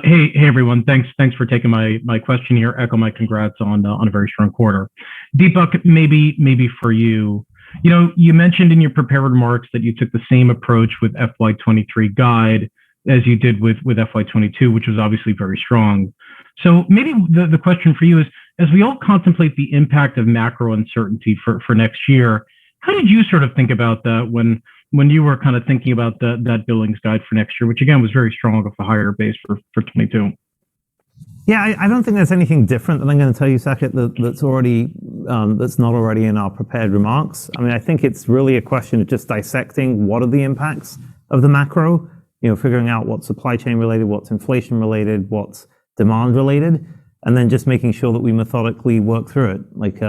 Hey, everyone. Thanks for taking my question here. Echo my congrats on a very strong quarter. Deepak, maybe for you. You mentioned in your prepared remarks that you took the same approach with FY23 guide as you did with FY22, which was obviously very strong. So maybe the question for you is, as we all contemplate the impact of macro uncertainty for next year, how did you sort of think about that when you were kind of thinking about that billings guide for next year, which again was very strong off a higher base for 22? Yeah, I don't think there's anything different that I'm going to tell you, Saket, that's not already in our prepared remarks. I mean, I think it's really a question of just dissecting what are the impacts of the macro, figuring out what's supply chain related, what's inflation related, what's demand related, and then just making sure that we methodically work through it. Like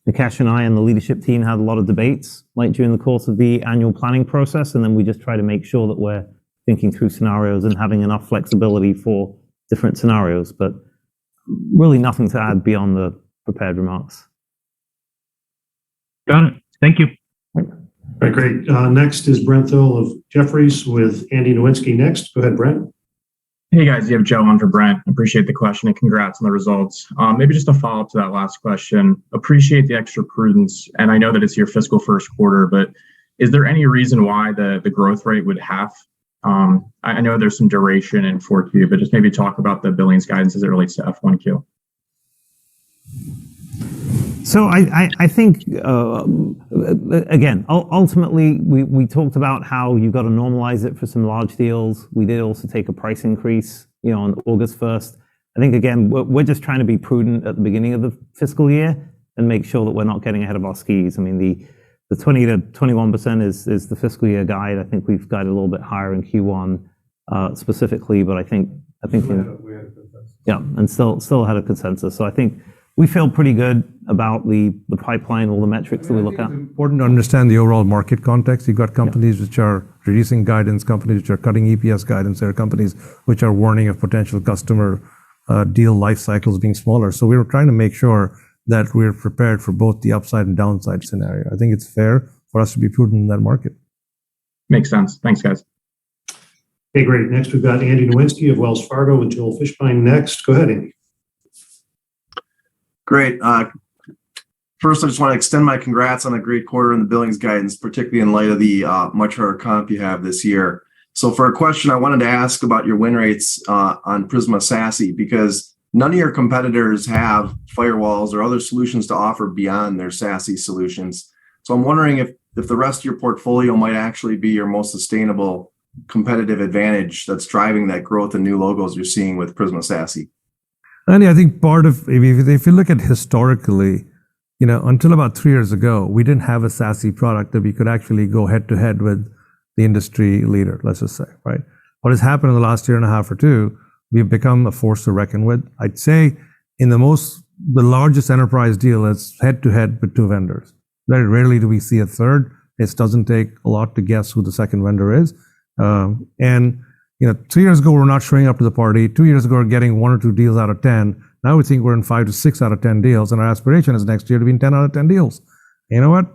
Nikesh and I and the leadership team had a lot of debates during the course of the annual planning process, and then we just try to make sure that we're thinking through scenarios and having enough flexibility for different scenarios, but really nothing to add beyond the prepared remarks. Got it. Thank you. All right, great. Next is Brent Thill of Jefferies with Andy Nowinski next. Go ahead, Brent. Hey guys, you have Joe on for Brent. Appreciate the question and congrats on the results. Maybe just a follow up to that last question. Appreciate the extra prudence, and I know that it's your fiscal first quarter, but is there any reason why the growth rate would half? I know there's some duration in 4Q, but just maybe talk about the Billings guidance as it relates to F1Q. So I think, again, ultimately, we talked about how you've got to normalize it for some large deals. We did also take a price increase, on August 1st. I think, again, we're just trying to be prudent at the beginning of the fiscal year and make sure that we're not getting ahead of our skis. I mean, the 20 to 21% is the fiscal year guide. I think we've guided a little bit higher in Q1 specifically, but I think and still had a consensus. So I think we feel pretty good about the pipeline, all the metrics that we look at. It's important to understand the overall market context. You've got companies which are reducing guidance, companies which are cutting EPS guidance. There are companies which are warning of potential customer deal life cycles being smaller. So we were trying to make sure that we're prepared for both the upside and downside scenario. I think it's fair for us to be prudent in that market. Makes sense. Thanks, guys. Okay, great. Next, we've got Andy Nowinski of Wells Fargo with Joel Fishbein next. Go ahead, Andy. Great. First, I just want to extend my congrats on a great quarter in the Billings Guidance, particularly in light of the much harder comp you have this year. So for a question, I wanted to ask about your win rates on Prisma SASE, because none of your competitors have firewalls or other solutions to offer beyond their SASE solutions. So I'm wondering if the rest of your portfolio might actually be your most sustainable competitive advantage that's driving that growth and new logos you're seeing with Prisma SASE. Andy, I think if you look at historically, until about 3 years ago, we didn't have a SASE product that we could actually go head to head with the industry leader, let's just say, right? What has happened in the last year and a half or two, we've become a force to reckon with. I'd say the largest enterprise deal is head to head with two vendors. Very rarely do we see a third. It doesn't take a lot to guess who the second vendor is. 3 years ago, we're not showing up to the party. 2 years ago, we're getting 1 or 2 deals out of 10. Now we think we're in 5 to 6 out of 10 deals, and our aspiration is next year to be in 10 out of 10 deals. You know what?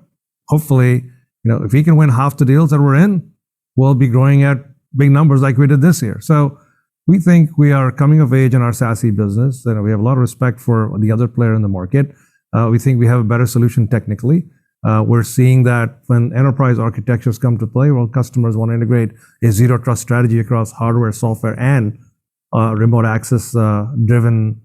Hopefully, if we can win half the deals that we're in, we'll be growing at big numbers like we did this year. So we think we are coming of age in our SASE business. We have a lot of respect for the other player in the market. We think we have a better solution technically. We're seeing that when enterprise architectures come to play, well, customers want to integrate a zero trust strategy across hardware, software, and remote access driven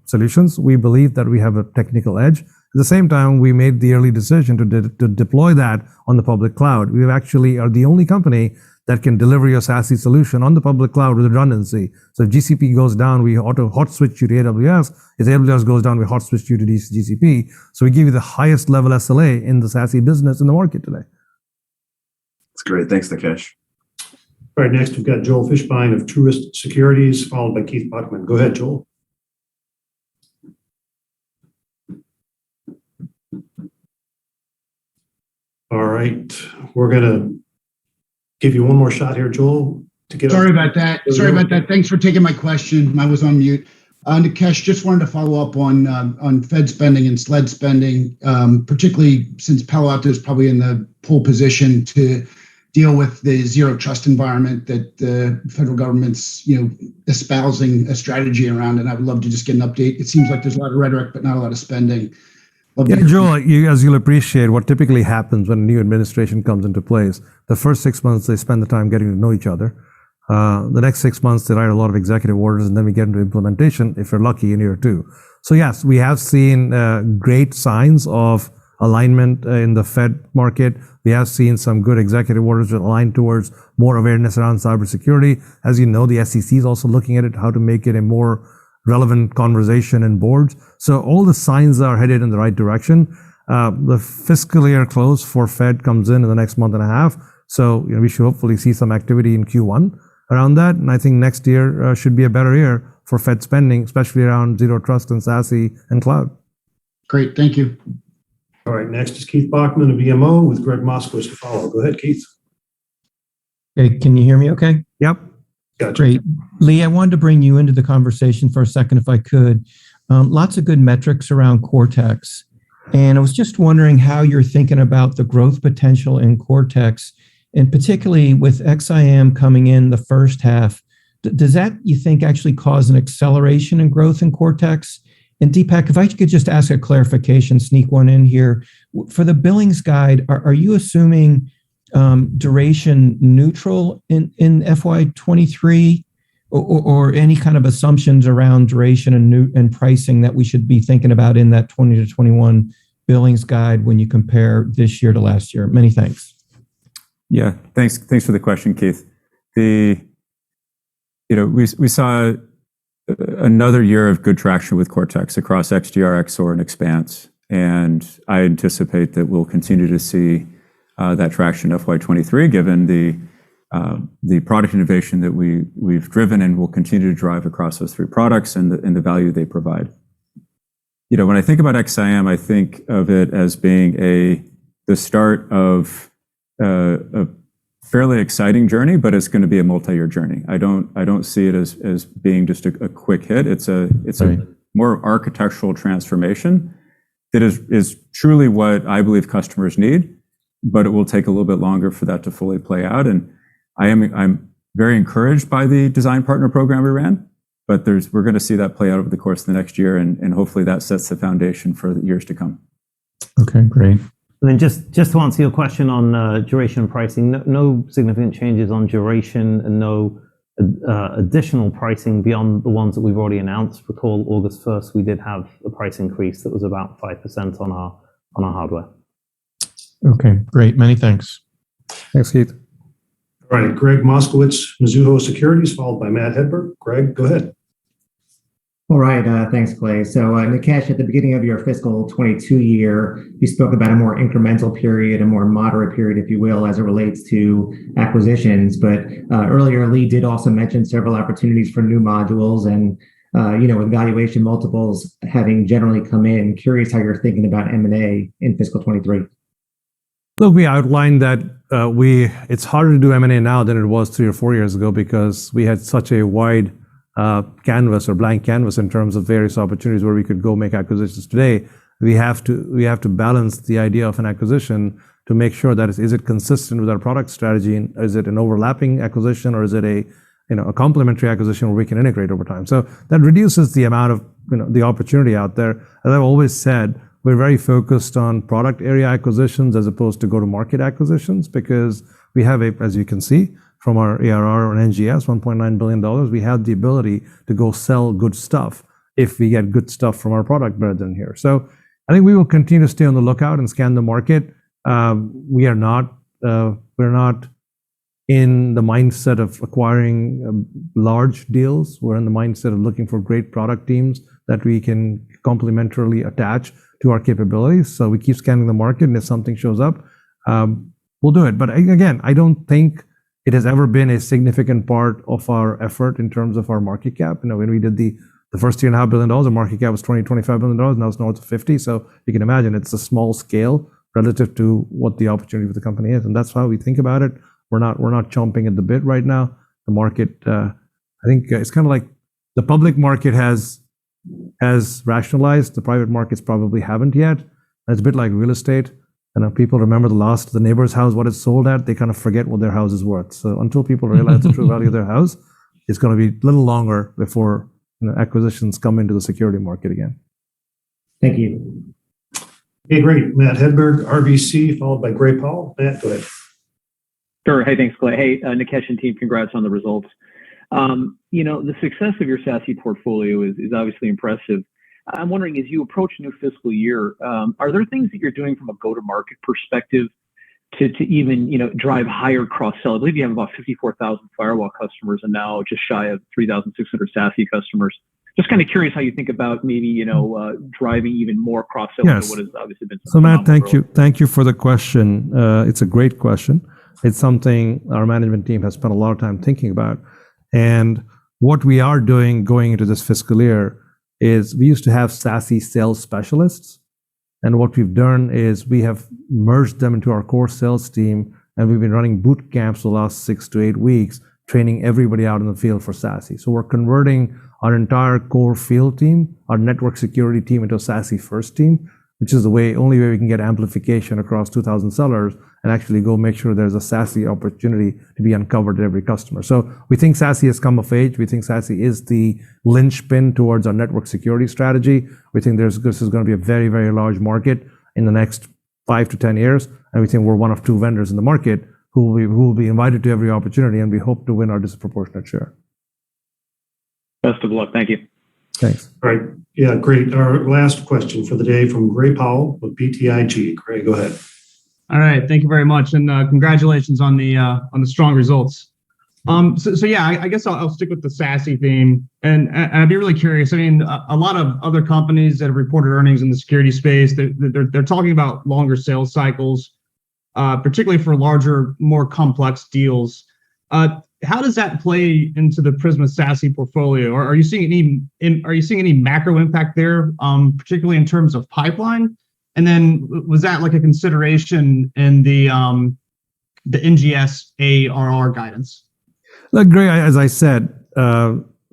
solutions. We believe that we have a technical edge. At the same time, we made the early decision to deploy that on the public cloud. We actually are the only company that can deliver your SASE solution on the public cloud with redundancy. So if GCP goes down, we auto hot switch you to AWS. If AWS goes down, we hot switch you to GCP. So we give you the highest level SLA in the SASE business in the market today. That's great. Thanks, Nikesh. All right, next we've got Joel Fishbein of Truist Securities, followed by Keith Buckman. Go ahead, Joel. All right, we're going to give you one more shot here, Joel. Sorry about that. Thanks for taking my question. I was on mute. Nikesh, just wanted to follow up on Fed spending and SLED spending, particularly since Palo Alto is probably in the pole position to deal with the zero trust environment that the federal government's espousing a strategy around. And I would love to just get an update. It seems like there's a lot of rhetoric, but not a lot of spending. Yeah, Joel, as you'll appreciate, what typically happens when a new administration comes into place, the first 6 months, they spend the time getting to know each other. The next 6 months, they write a lot of executive orders, and then we get into implementation, if you're lucky, in year 2. So yes, we have seen great signs of alignment in the Fed market. We have seen some good executive orders that align towards more awareness around cybersecurity. As you know, the SEC is also looking at it, how to make it a more relevant conversation in boards. So all the signs are headed in the right direction. The fiscal year close for Fed comes in the next month and a half. So we should hopefully see some activity in Q1 around that. And I think next year should be a better year for Fed spending, especially around Zero Trust and SASE and cloud. Great. Thank you. All right, next is Keith Bachman of BMO with Greg Moskowitz to follow. Go ahead, Keith. Okay, can you hear me okay? Yep. Gotcha. Great. Lee, I wanted to bring you into the conversation for a second if I could. Lots of good metrics around Cortex. And I was just wondering how you're thinking about the growth potential in Cortex, and particularly with XIM coming in the first half. Does that, you think, actually cause an acceleration in growth in Cortex? And Deepak, if I could just ask a clarification, sneak one in here. For the billings guide, are you assuming duration neutral in FY23, or any kind of assumptions around duration and pricing that we should be thinking about in that 20 to 21 billings guide when you compare this year to last year? Many thanks. Yeah, thanks for the question, Keith. We saw another year of good traction with Cortex across XDR, XSOAR, and Expanse, and I anticipate that we'll continue to see that traction in FY23, given the product innovation that we've driven and will continue to drive across those three products and the value they provide. When I think about XIM, I think of it as being the start of a fairly exciting journey, but it's going to be a multi-year journey. I don't see it as being just a quick hit. It's a more architectural transformation that is truly what I believe customers need, but it will take a little bit longer for that to fully play out. And I'm very encouraged by the design partner program we ran, but we're going to see that play out over the course of the next year, and hopefully that sets the foundation for the years to come. Okay, great. And then just to answer your question on duration and pricing, no significant changes on duration and no additional pricing beyond the ones that we've already announced. Recall August 1st, we did have a price increase that was about 5% on our hardware. Okay, great. Many thanks. Thanks, Keith. All right, Greg Moskowitz, Mizuho Securities, followed by Matt Hedberg. Greg, go ahead. All right, thanks, Clay. So, Nikesh, at the beginning of your fiscal 22 year, you spoke about a more incremental period, a more moderate period, if you will, as it relates to acquisitions. But earlier, Lee did also mention several opportunities for new modules and, with valuation multiples having generally come in. Curious how you're thinking about M&A in fiscal 23. Look, we outlined that it's harder to do M&A now than it was 3 or 4 years ago because we had such a wide canvas or blank canvas in terms of various opportunities where we could go make acquisitions. Today, we have to balance the idea of an acquisition to make sure that is it consistent with our product strategy, and is it an overlapping acquisition, or is it a complementary acquisition where we can integrate over time. So that reduces the amount of the opportunity out there. As I've always said, we're very focused on product area acquisitions as opposed to go-to-market acquisitions, because we have as you can see from our ARR and NGS, $1.9 billion, we have the ability to go sell good stuff if we get good stuff from our product better than here. So I think we will continue to stay on the lookout and scan the market. We're not in the mindset of acquiring large deals. We're in the mindset of looking for great product teams that we can complementarily attach to our capabilities. So we keep scanning the market, and if something shows up, we'll do it. But again, I don't think it has ever been a significant part of our effort in terms of our market cap. When we did the first $3.5 billion, the market cap was $25 billion. Now it's north of 50. So you can imagine it's a small scale relative to what the opportunity for the company is. And that's how we think about it. We're not chomping at the bit right now. The market, I think it's kind of like the public market has rationalized. The private markets probably haven't yet. And it's a bit like real estate. People remember the neighbor's house, what it's sold at. They kind of forget what their house is worth. So until people realize the true value of their house, it's going to be a little longer before acquisitions come into the security market again. Thank you. Okay, great. Matt Hedberg, RBC, followed by Gray Powell. Matt, go ahead. Sure. Hey, thanks, Clay. Hey, Nikesh and team, congrats on the results. The success of your SASE portfolio is obviously impressive. I'm wondering, as you approach a new fiscal year, are there things that you're doing from a go-to-market perspective to even drive higher cross-sell? I believe you have about 54,000 firewall customers and now just shy of 3,600 SASE customers. Just kind of curious how you think about maybe driving even more cross-sell Yes. into what has obviously been. So Matt, thank you for the question. It's a great question. It's something our management team has spent a lot of time thinking about. And what we are doing going into this fiscal year is we used to have SASE sales specialists. And what we've done is we have merged them into our core sales team, and we've been running boot camps the last 6 to 8 weeks, training everybody out in the field for SASE. So we're converting our entire core field team, our network security team, into a SASE first team, which is the only way we can get amplification across 2,000 sellers and actually go make sure there's a SASE opportunity to be uncovered at every customer. So we think SASE has come of age. We think SASE is the linchpin towards our network security strategy. We think this is going to be a very, very large market in the next 5 to 10 years. And we think we're one of 2 vendors in the market who will be invited to every opportunity, and we hope to win our disproportionate share. Best of luck. Thank you. Thanks. All right. Yeah, great. Our last question for the day from Gray Powell with BTIG. Gray, go ahead. All right. Thank you very much. And congratulations on the strong results. So yeah, I guess I'll stick with the SASE theme. And I'd be really curious. I mean, a lot of other companies that have reported earnings in the security space, they're talking about longer sales cycles, particularly for larger, more complex deals. How does that play into the Prisma SASE portfolio? Or are you seeing any macro impact there, particularly in terms of pipeline? And then was that like a consideration in the NGS ARR guidance? Look, Gray, as I said,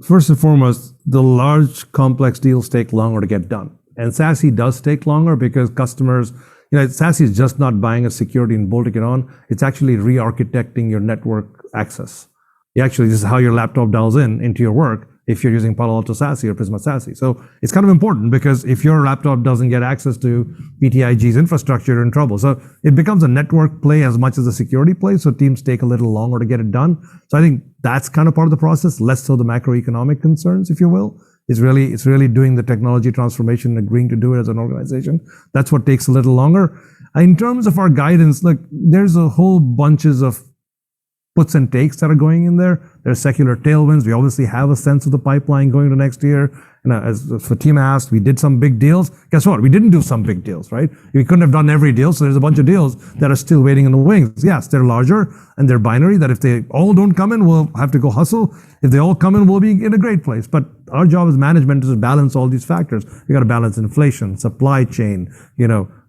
first and foremost, the large complex deals take longer to get done. And SASE does take longer because customers, SASE is just not buying a security and bolting it on. It's actually re-architecting your network access. This is how your laptop dials into your work if you're using Palo Alto SASE or Prisma SASE. So it's kind of important because if your laptop doesn't get access to PTIG's infrastructure, you're in trouble. So it becomes a network play as much as a security play. So teams take a little longer to get it done. So I think that's kind of part of the process, less so the macroeconomic concerns, if you will. It's really doing the technology transformation and agreeing to do it as an organization. That's what takes a little longer. In terms of our guidance, look, there's a whole bunches of puts and takes that are going in there. There's secular tailwinds. We obviously have a sense of the pipeline going into next year. And as Fatima asked, we did some big deals. Guess what? We didn't do some big deals, right? We couldn't have done every deal. So there's a bunch of deals that are still waiting in the wings. Yes, they're larger and they're binary, that if they all don't come in, we'll have to go hustle. If they all come in, we'll be in a great place. But our job as management is to balance all these factors. We got to balance inflation, supply chain,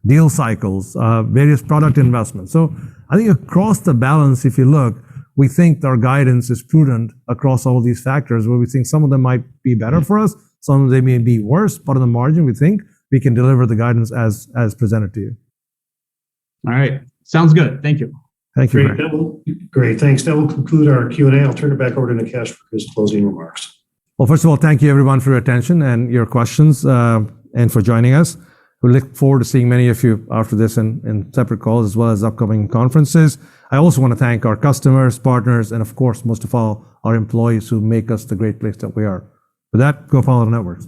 deal cycles, various product investments. So I think across the balance, if you look, we think our guidance is prudent across all these factors, where we think some of them might be better for us, some of them may be worse, but on the margin, we think we can deliver the guidance as presented to you. All right. Sounds good. Thank you. Thank you. Great. Thanks. That will conclude our Q&A. I'll turn it back over to Nikesh for his closing remarks. Well, first of all, thank you everyone for your attention and your questions and for joining us. We look forward to seeing many of you after this in separate calls as well as upcoming conferences. I also want to thank our customers, partners, and of course, most of all, our employees who make us the great place that we are. With that, go follow the networks.